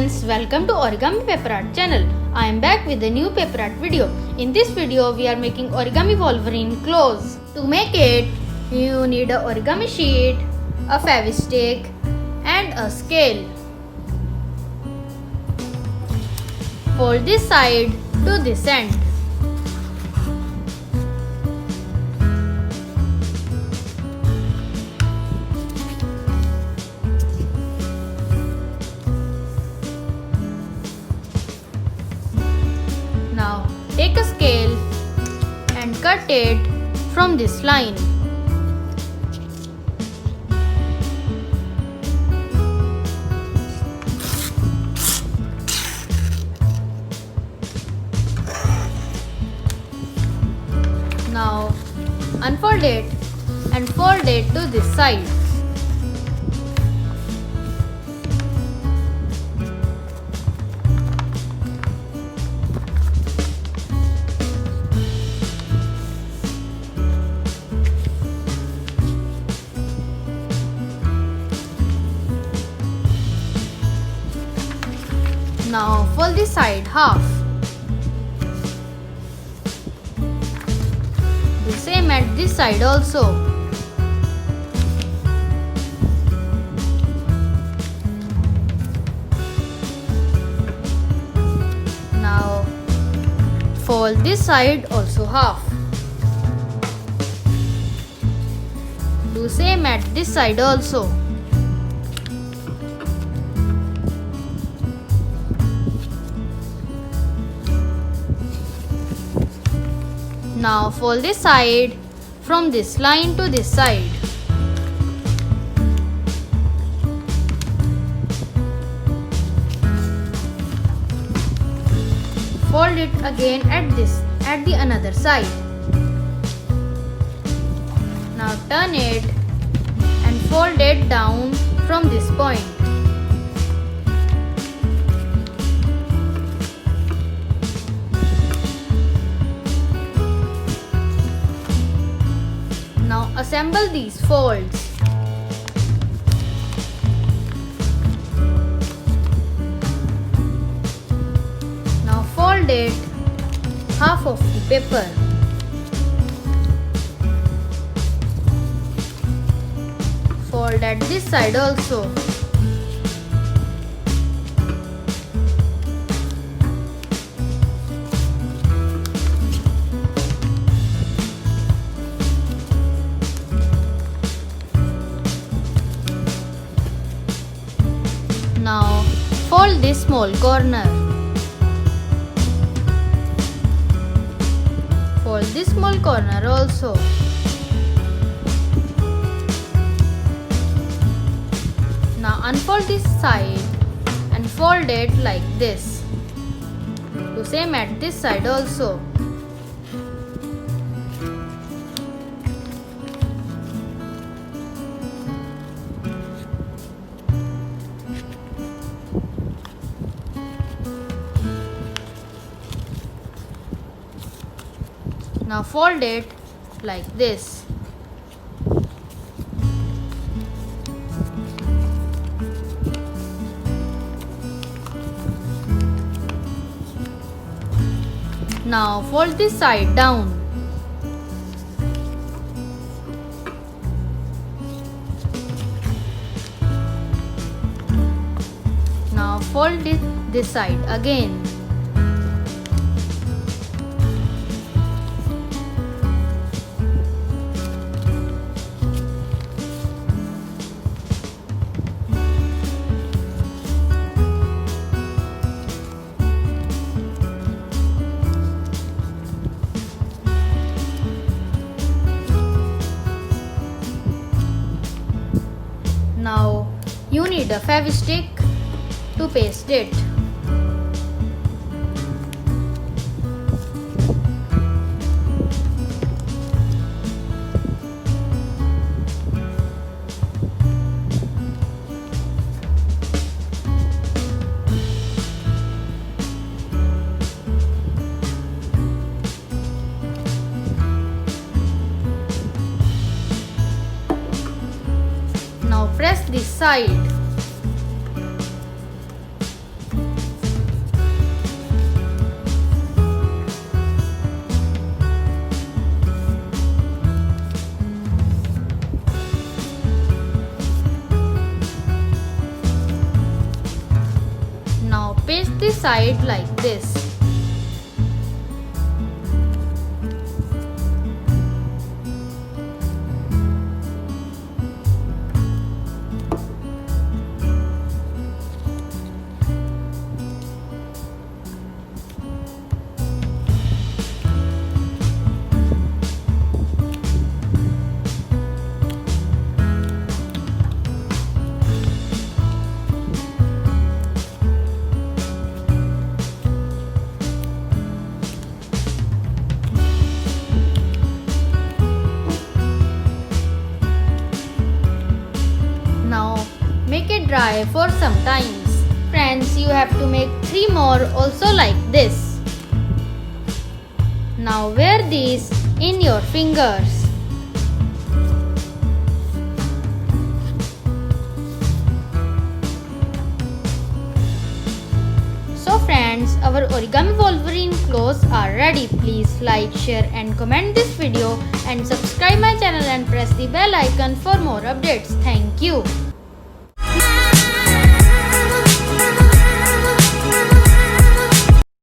friends, welcome to Origami Paper Art channel. I am back with a new paper art video. In this video we are making origami wolverine clothes. To make it, you need a origami sheet, a fabric and a scale. Fold this side to this end. Now take a scale and cut it from this line. Now unfold it and fold it to this side. Now fold the side half. The same at this side also. Now fold this side also half. Do same at this side also. Now fold this side from this line to this side. Fold it again at the another side. Now turn it and fold it down from this point. Now assemble these folds. Now fold it half of the paper. Fold at this side also. Now fold this small corner. Fold this small corner also. Now unfold this side and fold it like this. Do same at this side also. Now fold it like this. Now fold this side down. Now fold it this side again. Now you need a fabric to paste it. Now press this side. paste the side like this. Now make it dry for some times. Friends, you have to make 3 more also like this. Now wear these in your fingers. So friends, our origami wolverine clothes are ready. Please like, share and comment this video and subscribe my channel and press the bell icon for more updates. Thank you.